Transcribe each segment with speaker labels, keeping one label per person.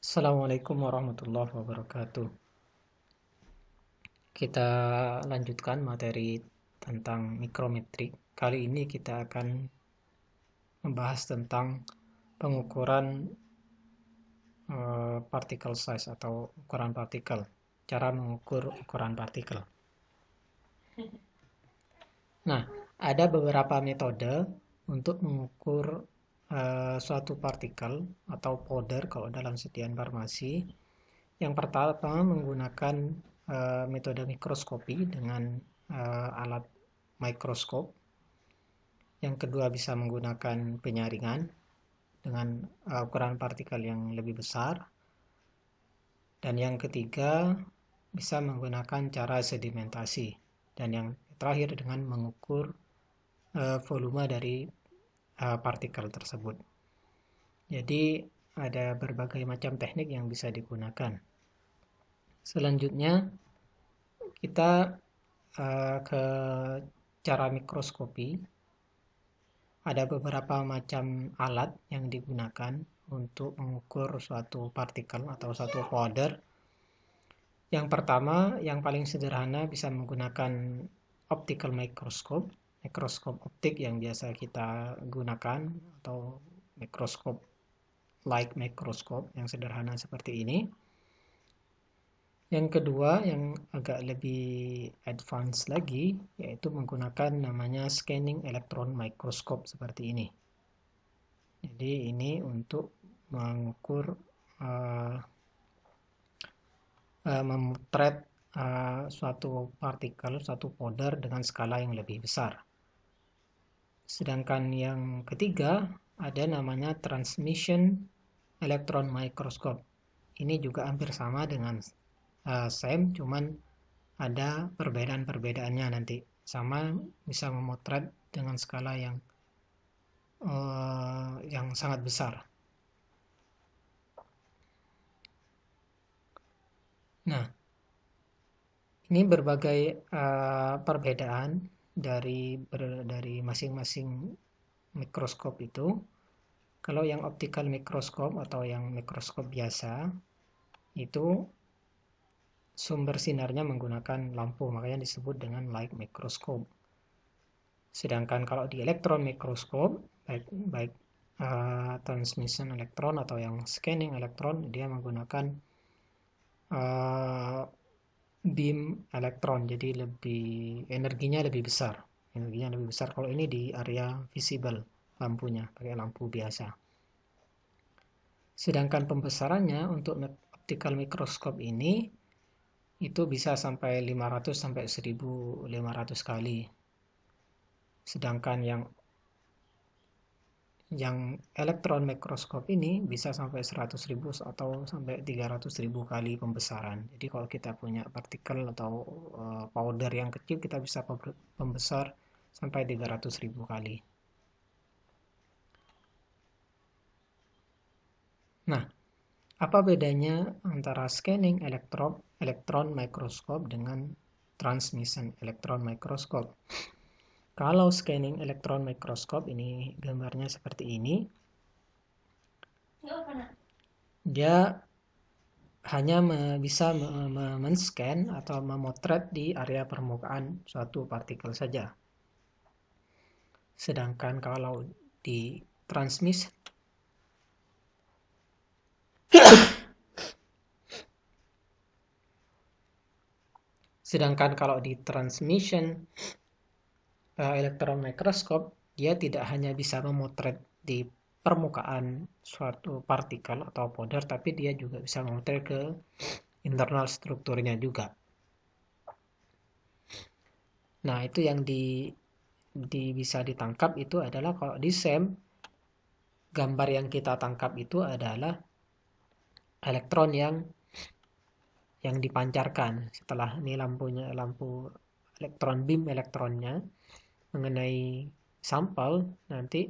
Speaker 1: Assalamualaikum warahmatullahi wabarakatuh. Kita lanjutkan materi tentang mikrometrik. Kali ini kita akan membahas tentang pengukuran particle size atau ukuran partikel. Cara mengukur ukuran partikel. Nah, ada beberapa metode untuk mengukur suatu partikel atau powder kalau dalam sediaan farmasi. Yang pertama menggunakan metode mikroskopi dengan alat mikroskop. Yang kedua bisa menggunakan penyaringan dengan ukuran partikel yang lebih besar. Dan yang ketiga bisa menggunakan cara sedimentasi. Dan yang terakhir dengan mengukur volume dari partikel tersebut. Jadi ada berbagai macam teknik yang bisa digunakan. Selanjutnya kita ke cara mikroskopi. Ada beberapa macam alat yang digunakan untuk mengukur suatu partikel atau suatu powder. Yang pertama, yang paling sederhana bisa menggunakan optical microscope, mikroskop optik yang biasa kita gunakan, atau mikroskop light microscope yang sederhana seperti ini. Yang kedua, yang agak lebih advance lagi, yaitu menggunakan namanya scanning electron microscope seperti ini. Jadi ini untuk mengukur memotret suatu partikel, suatu powder dengan skala yang lebih besar. Sedangkan yang ketiga ada namanya transmission electron microscope. Ini juga hampir sama dengan SEM, cuman ada perbedaan-perbedaannya nanti. Sama bisa memotret dengan skala yang sangat besar. Nah, ini berbagai perbedaan dari masing-masing mikroskop itu. Kalau yang optical microscope atau yang mikroskop biasa itu sumber sinarnya menggunakan lampu, makanya disebut dengan light microscope. Sedangkan kalau di elektron mikroskop, baik transmission elektron atau yang scanning elektron, dia menggunakan beam elektron, jadi energinya lebih besar. Energinya lebih besar kalau ini di area visible lampunya, pakai lampu biasa. Sedangkan pembesarannya untuk optical microscope ini itu bisa sampai 500 sampai 1500 kali. Sedangkan yang elektron mikroskop ini bisa sampai 100.000 atau sampai 300.000 kali pembesaran. Jadi kalau kita punya partikel atau powder yang kecil, kita bisa pembesar sampai 300.000 kali. Nah, apa bedanya antara scanning elektron mikroskop dengan transmission elektron mikroskop? Kalau scanning elektron mikroskop, ini gambarnya seperti ini. Dia hanya bisa men-scan atau memotret di area permukaan suatu partikel saja. Sedangkan kalau di transmission elektron mikroskop, dia tidak hanya bisa memotret di permukaan suatu partikel atau powder, tapi dia juga bisa memotret ke internal strukturnya juga. Nah, itu yang bisa ditangkap itu adalah kalau di SEM, gambar yang kita tangkap itu adalah elektron yang dipancarkan. Setelah ini lampu elektron beam elektronnya mengenai sampel, nanti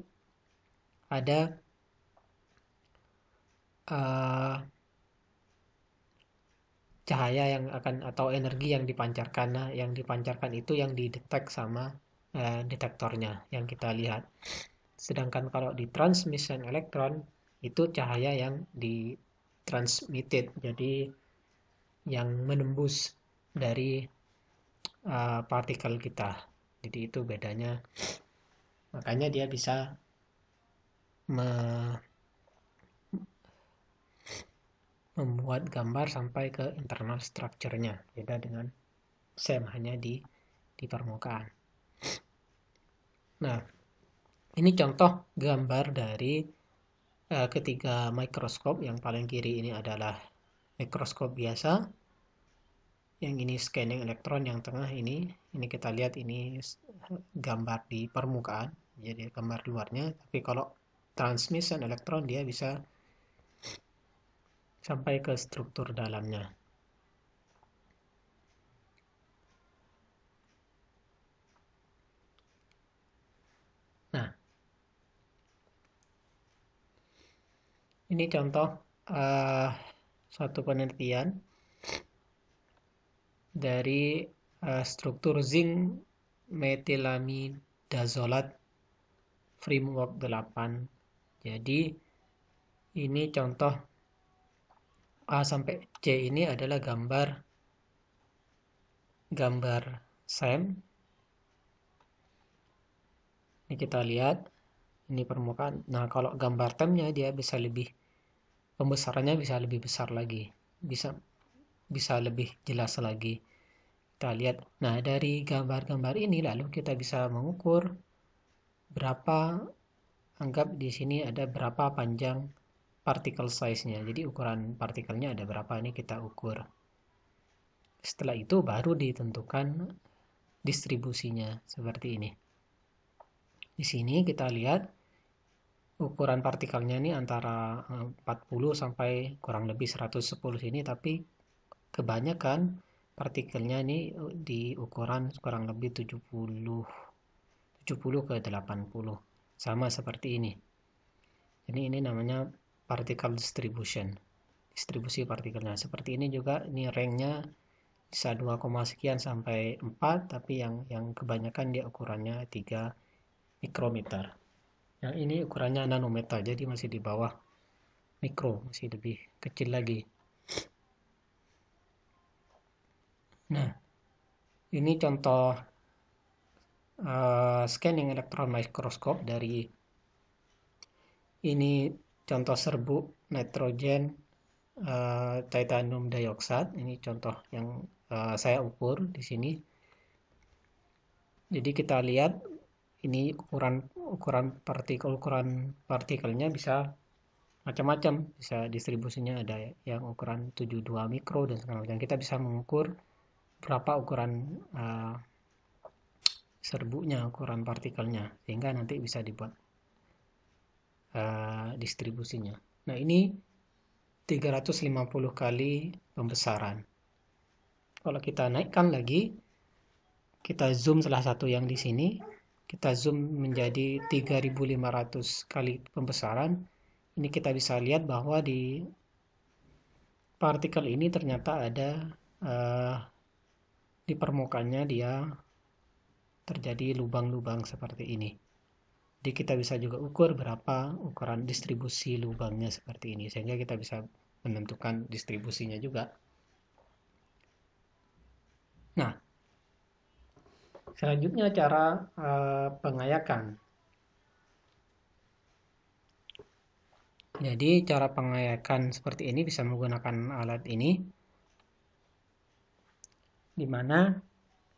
Speaker 1: ada cahaya yang akan atau energi yang dipancarkan. Nah, yang dipancarkan itu yang didetek sama detektornya yang kita lihat. Sedangkan kalau di transmission elektron itu cahaya yang transmitted, jadi yang menembus dari partikel kita. Jadi itu bedanya, makanya dia bisa membuat gambar sampai ke internal structure-nya, beda dengan SEM hanya di permukaan. Nah, ini contoh gambar dari ketiga mikroskop. Yang paling kiri ini adalah mikroskop biasa, yang ini scanning elektron, yang tengah ini kita lihat ini gambar di permukaan, jadi gambar luarnya. Tapi kalau transmission elektron dia bisa sampai ke struktur dalamnya. Nah, ini contoh suatu penelitian dari struktur zinc metilamidazolat framework 8. Jadi ini contoh A sampai C ini adalah gambar SEM. Ini kita lihat, ini permukaan. Nah, kalau gambar temnya dia bisa lebih, pembesarannya bisa lebih besar lagi, bisa lebih jelas lagi. Kita lihat. Nah, dari gambar-gambar ini lalu kita bisa mengukur berapa, anggap di sini ada berapa panjang particle size-nya. Jadi ukuran partikelnya ada berapa, ini kita ukur. Setelah itu baru ditentukan distribusinya seperti ini. Di sini kita lihat ukuran partikelnya ini antara 40 sampai kurang lebih 110 sini, tapi kebanyakan partikelnya ini di ukuran kurang lebih 70 ke 80, sama seperti ini. Jadi ini namanya particle distribution, distribusi partikelnya. Seperti ini juga, ini ranknya bisa 2, sekian sampai 4, tapi yang kebanyakan dia ukurannya 3 mikrometer. Yang ini ukurannya nanometer, jadi masih di bawah mikro, masih lebih kecil lagi. Nah, ini contoh scanning elektron mikroskop dari ini contoh serbuk nitrogen titanium dioxide. Ini contoh yang saya ukur di sini. Jadi kita lihat ini ukuran partikelnya bisa macam-macam, bisa distribusinya ada yang ukuran 72 mikro dan segala macam. Kita bisa mengukur berapa ukuran serbuknya, ukuran partikelnya, sehingga nanti bisa dibuat distribusinya. Nah, ini 350 kali pembesaran. Kalau kita naikkan lagi, kita zoom salah satu yang di sini, kita zoom menjadi 3500 kali pembesaran. Ini kita bisa lihat bahwa di partikel ini ternyata ada di permukaannya dia terjadi lubang-lubang seperti ini. Jadi kita bisa juga ukur berapa ukuran distribusi lubangnya seperti ini, sehingga kita bisa menentukan distribusinya juga. Nah, selanjutnya cara pengayakan. Jadi cara pengayakan seperti ini bisa menggunakan alat ini, di mana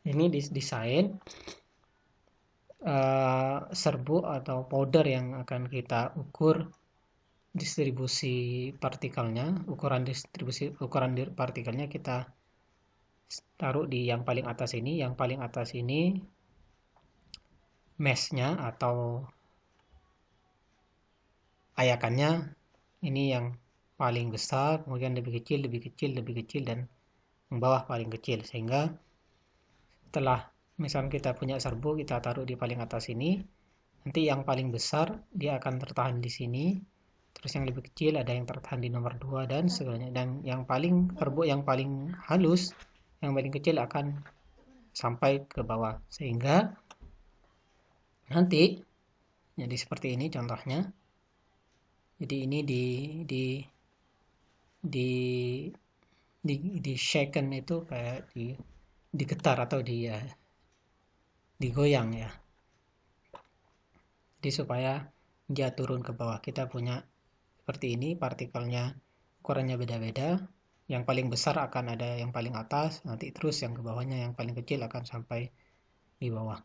Speaker 1: ini desain serbuk atau powder yang akan kita ukur distribusi partikelnya. Ukuran partikelnya kita taruh di yang paling atas ini. Yang paling atas ini mesh-nya atau ayakannya ini yang paling besar, kemudian lebih kecil, dan yang bawah paling kecil. Sehingga setelah misalnya kita punya serbuk, kita taruh di paling atas ini, nanti yang paling besar dia akan tertahan di sini, terus yang lebih kecil ada yang tertahan di nomor 2 dan segalanya. Dan yang paling serbuk yang paling halus, yang paling kecil akan sampai ke bawah, sehingga nanti jadi seperti ini contohnya. Jadi ini di shaken itu kayak digetar atau digoyang ya. Jadi supaya dia turun ke bawah. Kita punya seperti ini, partikelnya ukurannya beda-beda. Yang paling besar akan ada yang paling atas, nanti terus yang ke bawahnya yang paling kecil akan sampai di bawah.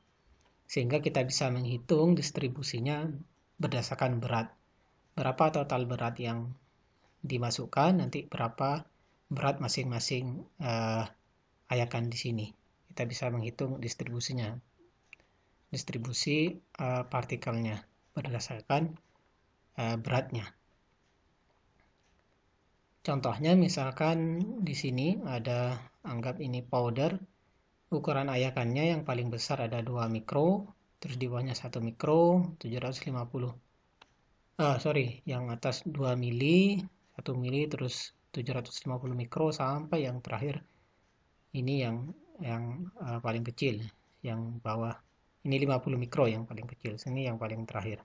Speaker 1: Sehingga kita bisa menghitung distribusinya berdasarkan berat. Berapa total berat yang dimasukkan, nanti berapa berat masing-masing ayakan di sini. Kita bisa menghitung distribusinya. Distribusi partikelnya berdasarkan beratnya. Contohnya misalkan di sini ada, anggap ini powder, ukuran ayakannya yang paling besar ada 2 mikro, terus di bawahnya 1 mikro, 750. Yang atas 2 mili, 1 mili, terus 750 mikro, sampai yang terakhir ini yang paling kecil, yang bawah. Ini 50 mikro yang paling kecil, sini yang paling terakhir.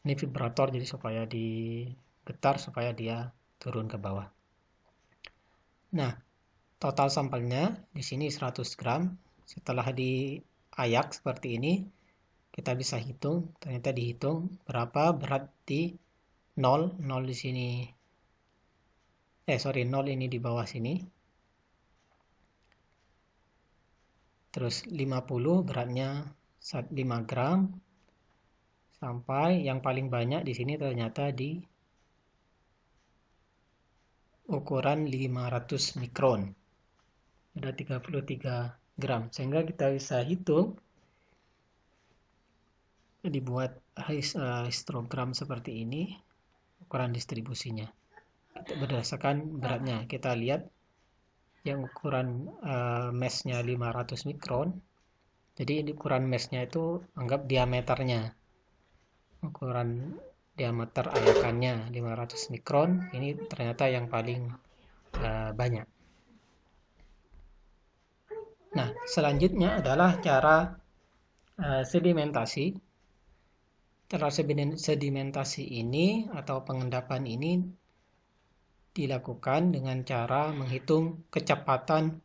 Speaker 1: Ini vibrator, jadi supaya digetar supaya dia turun ke bawah. Nah, total sampelnya di sini 100 gram. Setelah diayak seperti ini, kita bisa hitung. Ternyata dihitung berapa berat di 0 di sini. 0 ini di bawah sini. Terus 50 beratnya 5 gram. Sampai yang paling banyak di sini ternyata di ukuran 500 mikron. Ada 33 gram. Sehingga kita bisa hitung, dibuat histogram seperti ini, ukuran distribusinya. Berdasarkan beratnya, kita lihat yang ukuran meshnya 500 mikron. Jadi ini ukuran meshnya itu anggap diameternya. Ukuran diameter ayakannya 500 mikron. Ini ternyata yang paling banyak. Nah, selanjutnya adalah cara sedimentasi. Cara sedimentasi ini atau pengendapan ini dilakukan dengan cara menghitung kecepatan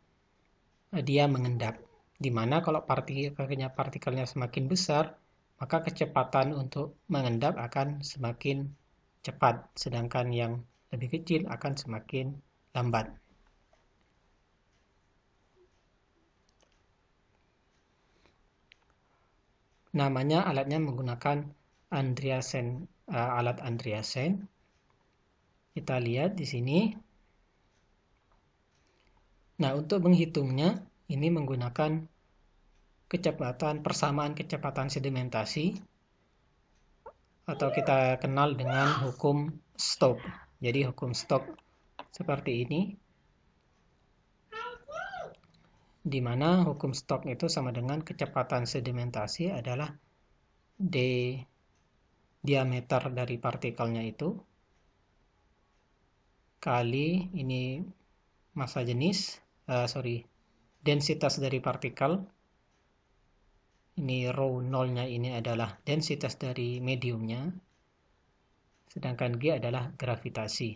Speaker 1: dia mengendap. Di mana kalau partikelnya semakin besar, maka kecepatan untuk mengendap akan semakin cepat, sedangkan yang lebih kecil akan semakin lambat. Namanya alatnya menggunakan alat Andreasen. Kita lihat di sini. Nah, untuk menghitungnya ini menggunakan persamaan kecepatan sedimentasi atau kita kenal dengan hukum Stokes. Jadi hukum Stokes seperti ini, di mana hukum Stokes itu sama dengan kecepatan sedimentasi adalah diameter dari partikelnya itu kali ini massa jenis, densitas dari partikel. Ini rho nolnya ini adalah densitas dari mediumnya, sedangkan G adalah gravitasi.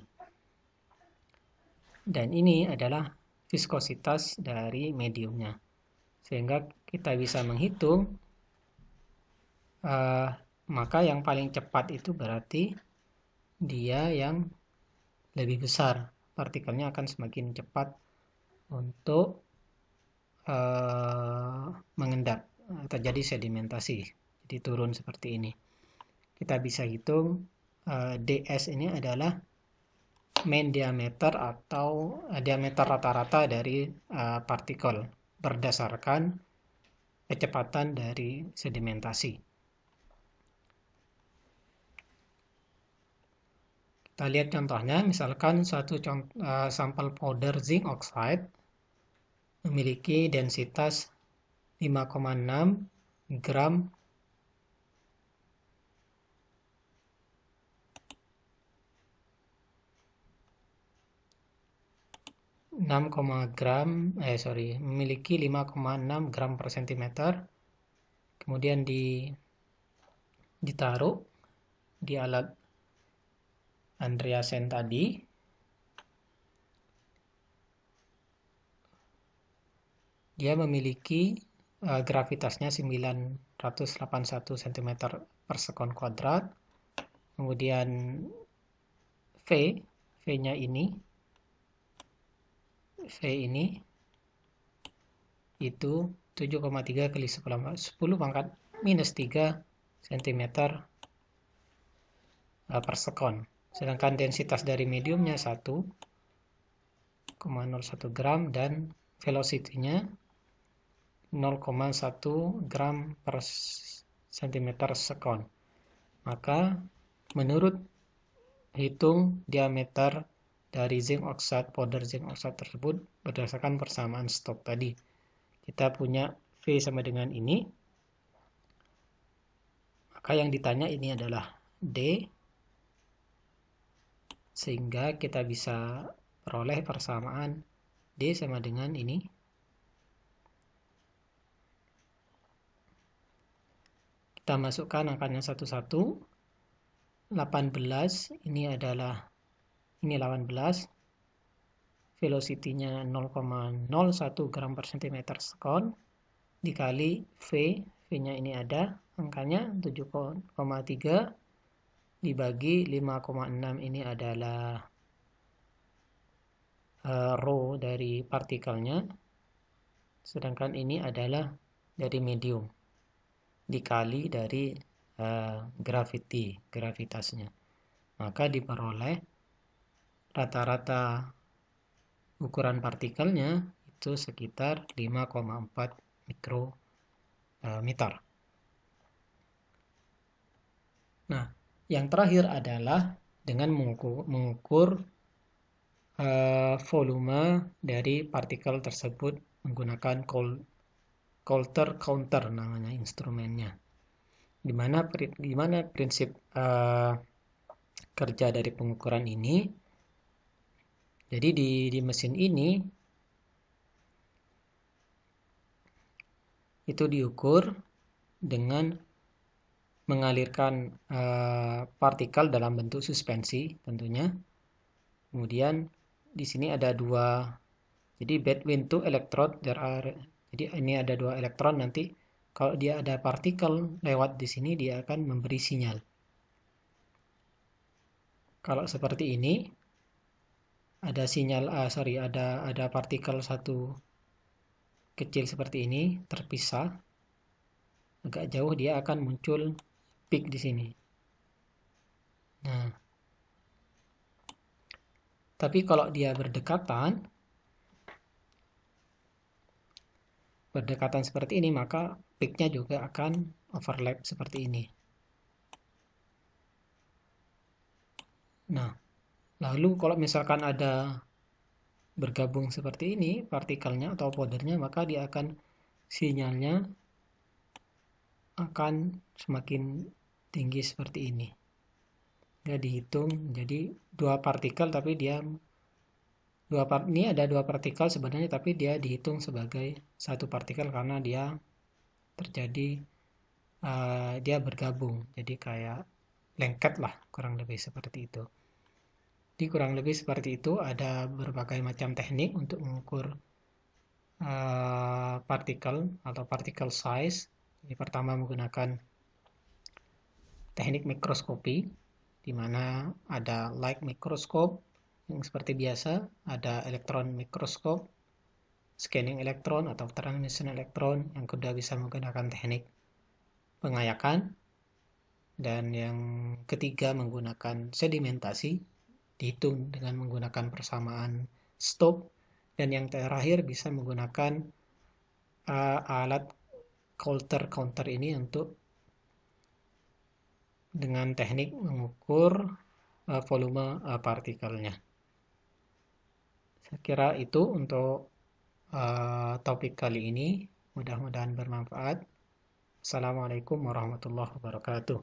Speaker 1: Dan ini adalah viskositas dari mediumnya. Sehingga kita bisa menghitung, maka yang paling cepat itu berarti dia yang lebih besar. Partikelnya akan semakin cepat untuk mengendap, terjadi sedimentasi, jadi turun seperti ini. Kita bisa hitung ds ini adalah mean diameter atau diameter rata-rata dari partikel berdasarkan kecepatan dari sedimentasi. Kita lihat contohnya, misalkan suatu sampel powder zinc oxide memiliki densitas 5,6 gram memiliki 5,6 gram per centimeter. Kemudian ditaruh di alat Andreasen tadi. dia memiliki gravitasnya 981 cm per sekon kuadrat. Kemudian V-nya V ini itu 7,3 kali 10 pangkat minus 3 cm per sekon. Sedangkan densitas dari mediumnya 1,01 gram dan velocity-nya 0,1 gram per cm sekon. Maka menurut hitung diameter dari zinc oxide, powder zinc oxide tersebut berdasarkan persamaan stok tadi. Kita punya V sama dengan ini. Maka yang ditanya ini adalah D. Sehingga kita bisa peroleh persamaan D sama dengan ini. Kita masukkan angkanya satu-satu. 18 ini 18. Velocity-nya 0,01 gram per cm sekon dikali V-nya ini ada angkanya 7,3 dibagi 5,6 ini adalah rho dari partikelnya, sedangkan ini adalah dari medium dikali dari gravitasnya. Maka diperoleh rata-rata ukuran partikelnya itu sekitar 5,4 mikrometer. Nah, yang terakhir adalah dengan mengukur volume dari partikel tersebut menggunakan Coulter counter namanya instrumennya. Di mana prinsip kerja dari pengukuran ini? Jadi di mesin ini itu diukur dengan mengalirkan partikel dalam bentuk suspensi tentunya. Kemudian di sini ada dua, jadi between two electrode jadi ini ada dua elektron, nanti kalau dia ada partikel lewat di sini dia akan memberi sinyal. Kalau seperti ini ada sinyal ada partikel satu kecil seperti ini terpisah agak jauh, dia akan muncul peak di sini. Nah, tapi kalau dia berdekatan seperti ini, maka peaknya juga akan overlap seperti ini. Nah, lalu kalau misalkan ada bergabung seperti ini partikelnya atau powdernya, maka dia akan sinyalnya akan semakin tinggi seperti ini. Dia dihitung jadi dua partikel, tapi ini ada dua partikel sebenarnya, tapi dia dihitung sebagai satu partikel karena dia terjadi dia bergabung, jadi kayak lengket lah, kurang lebih seperti itu. Jadi kurang lebih seperti itu. Ada berbagai macam teknik untuk mengukur partikel atau particle size. Jadi pertama menggunakan teknik mikroskopi, di mana ada light microscope yang seperti biasa, ada elektron mikroskop, scanning elektron atau transmission elektron, yang kedua bisa menggunakan teknik pengayakan, dan yang ketiga menggunakan sedimentasi, dihitung dengan menggunakan persamaan Stokes, dan yang terakhir bisa menggunakan alat Coulter counter ini untuk dengan teknik mengukur volume partikelnya. Saya kira itu untuk topik kali ini. Mudah-mudahan bermanfaat. Assalamualaikum warahmatullahi wabarakatuh.